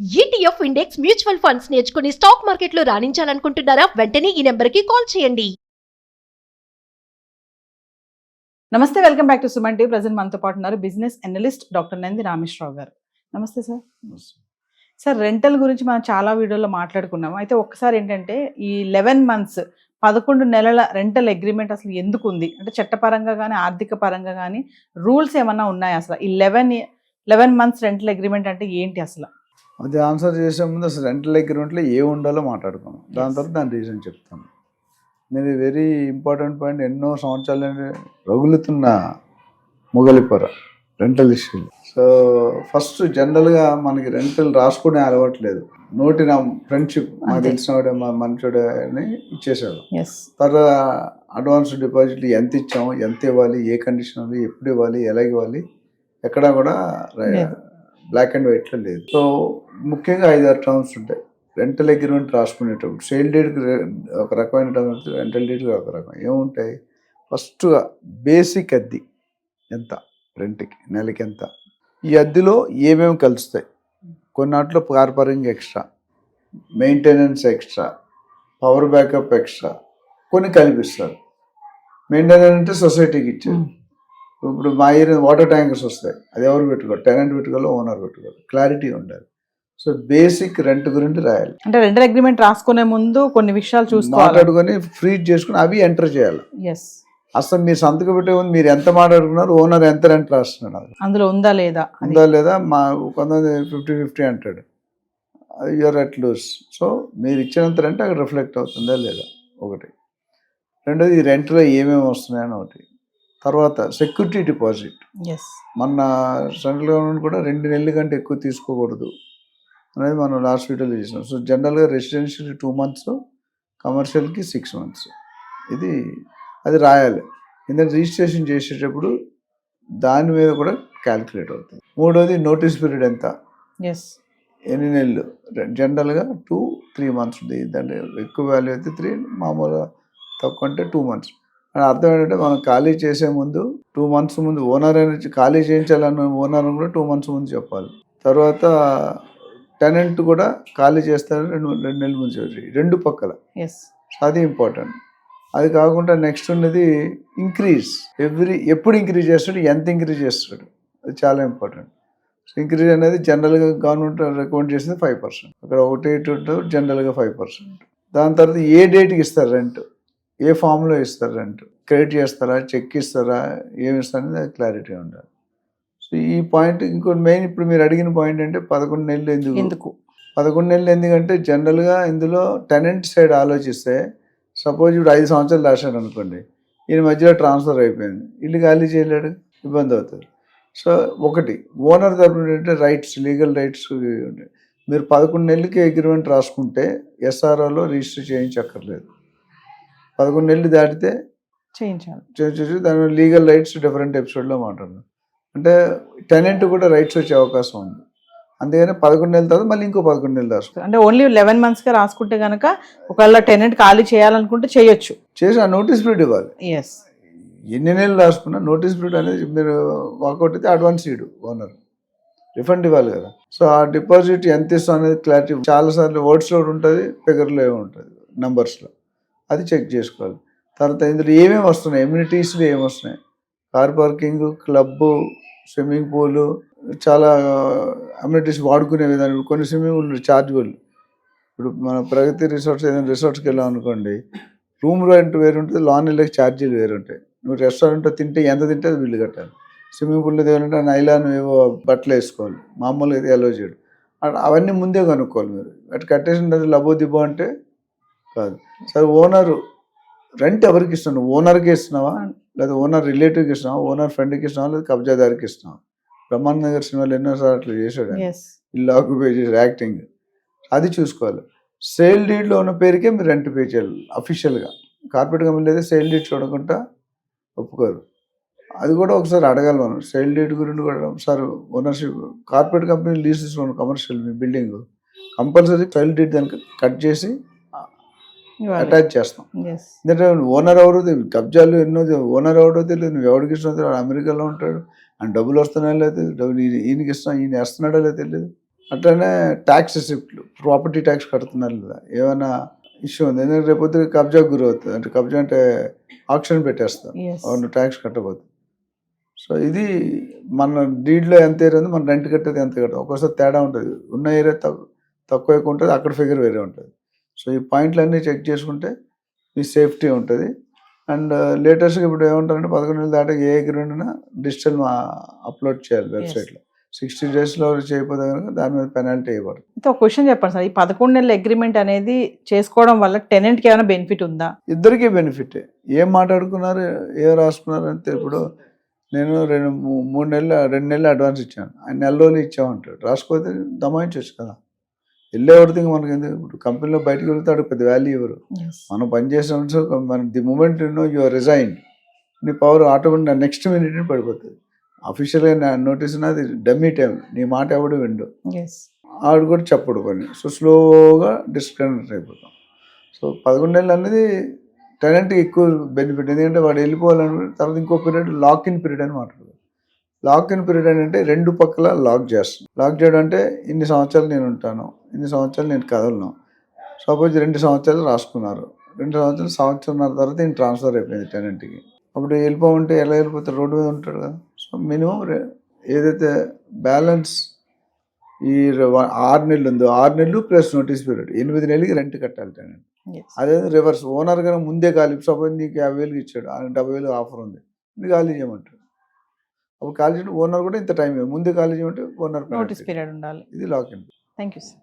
ETF index mutual funds నేర్చుకుని stock మార్కెట్లో రాణించాలనుకుంటున్నారా? వెంటనే ఈ నెంబర్కి కాల్ చేయండి. నమస్తే, welcome back to Suman TV. Present మనతో పాటు ఉన్నారు business analyst doctor Nandi Rameshwar Rao గారు. నమస్తే సార్. సార్, రెంటల్ గురించి మనం చాలా వీడియోలో మాట్లాడుకున్నాము. అయితే ఒక్కసారి ఏంటంటే ఈ 11 మంత్స్ 11 నెలల రెంటల్ అగ్రిమెంట్ అసలు ఎందుకు ఉంది అంటే చట్టపరంగా కానీ ఆర్థిక పరంగా కానీ రూల్స్ ఏమన్నా ఉన్నాయా? అసలు ఈ 11 మంత్స్ రెంటల్ అగ్రిమెంట్ అంటే ఏంటి అసలు? అది ఆన్సర్ చేసే ముందు అసలు రెంటల్ అగ్రిమెంట్లో ఏ ఉండాలో మాట్లాడుకున్నాం. దాని తర్వాత దాని రీజన్ చెప్తాను. నేను వెరీ ఇంపార్టెంట్ పాయింట్, ఎన్నో సంవత్సరాలు రగులుతున్న మొగలిపొర రెంటల్ ఇష్యూలు. సో ఫస్ట్ జనరల్గా మనకి రెంటల్ రాసుకునే అలవాట్లేదు. నోటి నా ఫ్రెండ్షిప్ మాకు తెలిసినవాడే మా మంచోడే అని ఇచ్చేసాడు. తర్వాత అడ్వాన్స్ డిపాజిట్ ఎంత ఇచ్చాము, ఎంత ఇవ్వాలి, ఏ కండిషన్ ఉంది, ఎప్పుడు ఇవ్వాలి, ఎలా ఇవ్వాలి, ఎక్కడా కూడా బ్లాక్ అండ్ వైట్లో లేదు. సో ముఖ్యంగా 5-6 టర్మ్స్ ఉంటాయి రెంటల్ అగ్రిమెంట్ రాసుకునేటప్పుడు. సేల్ డేట్కి ఒక రకమైన టర్మ్స్, రెంటల్ డేట్కి ఒక రకం. ఏముంటాయి? ఫస్ట్గా బేసిక్ అద్దె ఎంత, రెంట్కి నెలకి ఎంత, ఈ అద్దెలో ఏమేమి కలుస్తాయి. కొన్నాట్లో car parking extra, maintenance extra, power backup extra, కొన్ని కల్పిస్తారు. మెయింటెనెన్స్ అంటే సొసైటీకి ఇచ్చారు. ఇప్పుడు మా ఏరియా వాటర్ ట్యాంకర్స్ వస్తాయి, అది ఎవరు పెట్టుకోవాలి, టెనెంట్ పెట్టుకోవాలి, ఓనర్ పెట్టుకోవాలి, క్లారిటీ ఉండాలి. సో బేసిక్ రెంట్ గురించి రాయాలి. అంటే రెంటల్ అగ్రిమెంట్ రాసుకునే ముందు కొన్ని విషయాలు మాట్లాడుకొని ఫ్రీజ్ చేసుకుని అవి ఎంటర్ చేయాలి. అసలు మీరు సంతకం పెట్టే ముందు మీరు ఎంత మాట్లాడుకున్నారు, ఓనర్ ఎంత రెంట్ రాస్తున్నాడు, అందులో ఉందా లేదా మా కొంతమంది 50-50 అంటాడు, యూఆర్ అట్ లూస్. సో మీరు ఇచ్చినంత రెంట్ అక్కడ రిఫ్లెక్ట్ అవుతుందా లేదా ఒకటి. రెండోది ఈ రెంట్లో ఏమేమి వస్తున్నాయని ఒకటి. తర్వాత సెక్యూరిటీ డిపాజిట్. మన సెంట్రల్ గవర్నమెంట్ కూడా 2 నెలల కంటే ఎక్కువ తీసుకోకూడదు అనేది మనం లాస్ట్ వీడియోలో చేసినాం. సో జనరల్గా రెసిడెన్షియల్కి 2 months, కమర్షియల్కి 6 months. అది రాయాలి. ఎందుకంటే రిజిస్ట్రేషన్ చేసేటప్పుడు దాని మీద కూడా క్యాల్కులేట్ అవుతుంది. మూడోది నోటీస్ పీరియడ్ ఎంత, ఎన్ని నెలలు. జనరల్గా 2-3 months ఉంది. దాంట్లో ఎక్కువ వాల్యూ అయితే 3, మామూలుగా తక్కువ అంటే 2 months. అని అర్థం ఏంటంటే మనం ఖాళీ చేసే ముందు 2 months ముందు ఓనర్ అనేది ఖాళీ చేయించాలన్న ఓనర్ కూడా 2 months ముందు చెప్పాలి. తర్వాత టెనెంట్ కూడా ఖాళీ చేస్తారు 2 నెలల ముందు చెప్పి, 2 పక్కల. అది ఇంపార్టెంట్. అది కాకుండా నెక్స్ట్ ఉన్నది ఇంక్రీజ్. ఎప్పుడు ఇంక్రీజ్ చేస్తాడు, ఎంత ఇంక్రీజ్ చేస్తాడు, అది చాలా ఇంపార్టెంట్. సో ఇంక్రీజ్ అనేది జనరల్గా గవర్నమెంట్ రికమెండ్ చేసింది 5%. అక్కడ 1.8 జనరల్గా 5%. దాని తర్వాత ఏ డేట్కి ఇస్తారు రెంట్, ఏ ఫామ్లో ఇస్తారు రెంట్, క్రెడిట్ చేస్తారా, చెక్ ఇస్తారా, ఏమి ఇస్తారనేది అది క్లారిటీ ఉండాలి. సో ఈ పాయింట్ ఇంకోటి మెయిన్. ఇప్పుడు మీరు అడిగిన పాయింట్ అంటే 11 నెలలు ఎందుకు 11 నెలలు ఎందుకంటే జనరల్గా ఇందులో టెనెంట్ సైడ్ ఆలోచిస్తే, సపోజ్ ఇప్పుడు 5 సంవత్సరాలు రాశాడు అనుకోండి, ఈయన మధ్యలో ట్రాన్స్ఫర్ అయిపోయింది, ఇల్లు ఖాళీ చేయలేడు, ఇబ్బంది అవుతుంది. సో ఒకటి ఓనర్ తరపున ఏంటంటే రైట్స్, లీగల్ రైట్స్ ఉంటాయి. మీరు 11 నెలలకి అగ్రిమెంట్ రాసుకుంటే ఎస్ఆర్ఓలో రిజిస్టర్ చేయించక్కర్లేదు. 11 నెలలు దాటితే చేయించాలి. దాని లీగల్ రైట్స్ డిఫరెంట్ ఎపిసోడ్లో మాట్లాడదాం. అంటే టెనెంట్ కూడా రైట్స్ వచ్చే అవకాశం ఉంది. అందుకని 11 నెలల తర్వాత మళ్ళీ ఇంకో 11 నెలలు రాసుకుంటాం. అంటే ఓన్లీ 11 months రాసుకుంటే కనుక ఒకవేళ టెనెంట్ ఖాళీ చేయాలనుకుంటే చేయొచ్చు. చేసి ఆ నోటీస్ పీరియడ్ ఇవ్వాలి. ఎన్ని నెలలు రాసుకున్నా నోటీస్ పీరియడ్ అనేది మీరు వాకౌట్ అయితే అడ్వాన్స్ ఇవ్వడు ఓనర్, రిఫండ్ ఇవ్వాలి కదా. సో ఆ డిపాజిట్ ఎంత ఇస్తాం అనేది క్లారిటీ. చాలాసార్లు వర్డ్స్లో ఉంటుంది, ఫిగర్లో ఏముంటుంది, నంబర్స్లో. అది చెక్ చేసుకోవాలి. తర్వాత ఇందులో ఏమేమి వస్తున్నాయి, ఎమ్యూనిటీస్లో ఏమి వస్తున్నాయి, car parking, club, swimming pool, చాలా అమ్యూనిటీస్ వాడుకునే విధానం. కొన్ని స్విమ్మింగ్ పూల్ చార్జబుల్. ఇప్పుడు మన ప్రగతి రిసార్ట్స్, ఏదైనా రిసార్ట్స్కి వెళ్ళాం అనుకోండి, రూమ్ రెంట్ వేరు ఉంటుంది, లాన్ వెళ్ళకి ఛార్జీలు వేరు ఉంటాయి. నువ్వు రెస్టారెంట్లో తింటే ఎంత తింటే అది బిల్లు కట్టాలి. స్విమ్మింగ్ పూల్లో ఏమంటే నైలాన్ ఏవో బట్టలు వేసుకోవాలి, మామూలుగా అయితే అలో చేయడు. అవన్నీ ముందే కనుక్కోవాలి. మీరు అటు కట్టేసిన లబో దిబ్బో అంటే కాదు. సరే ఓనరు రెంట్ ఎవరికి ఇస్తున్నావు, ఓనర్కి ఇస్తున్నావా, లేదా ఓనర్ రిలేటివ్కి ఇస్తున్నావా, ఓనర్ ఫ్రెండ్కి ఇస్తున్నావా, లేదా కబ్జాదారికి ఇస్తున్నావా. బ్రహ్మానంద నగర్ సినిమాలో ఎన్నోసార్లు అట్లా చేశాడు, ఇల్లు ఆక్యుపై చేసి యాక్టింగ్. అది చూసుకోవాలి. సేల్ డీడ్లో ఉన్న పేరుకే మీరు రెంట్ పే చేయాలి అఫీషియల్గా. కార్పొరేట్ కంపెనీ అయితే సేల్ డీడ్ చూడకుండా ఒప్పుకోరు. అది కూడా ఒకసారి అడగాలి మనం. సేల్ డీడ్ గురించి కూడా sir ownership corporate company lease తీసుకోండి, కమర్షియల్ మీ బిల్డింగ్ కంపల్సరీ సేల్ డీడ్ దానికి కట్ చేసి అటాచ్ చేస్తాం. ఎందుకంటే ఓనర్ ఎవరో తెలియదు, కబ్జాలు ఎన్నో, ఓనర్ ఎవరో తెలియదు, నువ్వు ఎవరికి ఇస్తున్నా, అమెరికాలో ఉంటాడు, అండ్ డబ్బులు వస్తున్నాయో లేదు, డబ్బులు ఈయనకి ఇస్తున్నా, ఈయన వేస్తున్నాడో లేదు తెలియదు. అట్లనే ట్యాక్స్ రిసిప్ట్లు, ప్రాపర్టీ ట్యాక్స్ కడుతున్నారు లేదా, ఏమైనా ఇష్యూ ఉంది, ఎందుకంటే రేపొద్దు కబ్జాకు గురి అవుతుంది, అంటే కబ్జా అంటే ఆక్షన్ పెట్టేస్తారు Yes. అవును ట్యాక్స్ కట్టబోతుంది. సో ఇది మన డీడ్లో ఎంత ఏరియా ఉంది, మన రెంట్ కట్టేది ఎంత కట్టదు, ఒక్కోసారి తేడా ఉంటుంది, ఉన్న ఏరియా తక్కువ ఎక్కువ ఉంటుంది, అక్కడ ఫిగర్ వేరే ఉంటుంది. సో ఈ పాయింట్లు అన్నీ చెక్ చేసుకుంటే మీ సేఫ్టీ ఉంటుంది. అండ్ లేటెస్ట్గా ఇప్పుడు ఏమంటారంటే 11 నెలలు దాకా ఏ అగ్రిమెంట్ అయినా డిజిటల్ అప్లోడ్ చేయాలి వెబ్సైట్లో. 60 డేస్లో చేయకపోతే కనుక దాని మీద పెనాల్టీ వేయబడుతుంది. అయితే ఒక క్వశ్చన్ చెప్పండి సార్, ఈ 11 నెలల అగ్రిమెంట్ అనేది చేసుకోవడం వల్ల టెనెంట్కి ఏమైనా బెనిఫిట్ ఉందా? ఇద్దరికీ బెనిఫిటే. ఏం మాట్లాడుకున్నారు, ఏం రాసుకున్నారు అంటే, ఇప్పుడు నేను 2 నెలలు అడ్వాన్స్ ఇచ్చాను, ఆయన నెల రోజులు ఇచ్చామంటాడు, రాసుకోతే దమాయించవచ్చు కదా. వెళ్ళేవాడితే మనకి ఎందుకు, ఇప్పుడు కంపెనీలో బయటకు వెళ్తాడు పెద్ద వాల్యూ ఇవ్వరు. మనం పనిచేసిన మన the moment you are resign, నీ పవర్ ఆటోమేటిక్ నెక్స్ట్ మినిట్ పడిపోతుంది. అఫీషియల్గా నోటీస్ అది డమ్మీ టైం, నీ మాట ఎవడు విండు, ఆవిడ కూడా చెప్పడు పని. సో స్లోగా డిస్కనెక్ట్ అయిపోతాం. సో 11 నెలలు అనేది టెనెంట్కి ఎక్కువ బెనిఫిట్, ఎందుకంటే వాడు వెళ్ళిపోవాలని తర్వాత ఇంకో పీరియడ్ లాక్ ఇన్ పీరియడ్ అని మాట్లాడదు. లాక్ ఇన్ పీరియడ్ అంటే రెండు పక్కల లాక్ చేస్తాను. లాక్ చేయడం అంటే ఇన్ని సంవత్సరాలు నేను ఉంటాను, ఇన్ని సంవత్సరాలు నేను కదలను. సపోజ్ 2 సంవత్సరాలు రాసుకున్నారు, 2 సంవత్సరాల తర్వాత నేను ట్రాన్స్ఫర్ అయిపోయింది టెనెంట్కి. అప్పుడు వెళ్ళిపోమంటే ఎలా వెళ్ళిపోతాడు, రోడ్డు మీద ఉంటాడు కదా. సో మినిమం ఏదైతే బ్యాలెన్స్ ఈ 6 నెలలు ఉందో 6 నెలలు ప్లస్ నోటీస్ పీరియడ్ 8 నెలలకి రెంట్ కట్టాలి టెనెంట్. అదే రివర్స్, ఓనర్ కనుక ముందే ఖాళీ, సపోజ్ నీకు 50,000 ఇచ్చాడు, 70,000 ఆఫర్ ఉంది, నీకు ఖాళీ చేయమంటాడు. అప్పుడు ఖాళీ చేయడం ఓనర్ కూడా ఇంత టైం ముందే ఖాళీ చేయమంటే ఓనర్ నోటీస్ పీరియడ్ ఉండాలి. ఇది lock in. Thank you sir.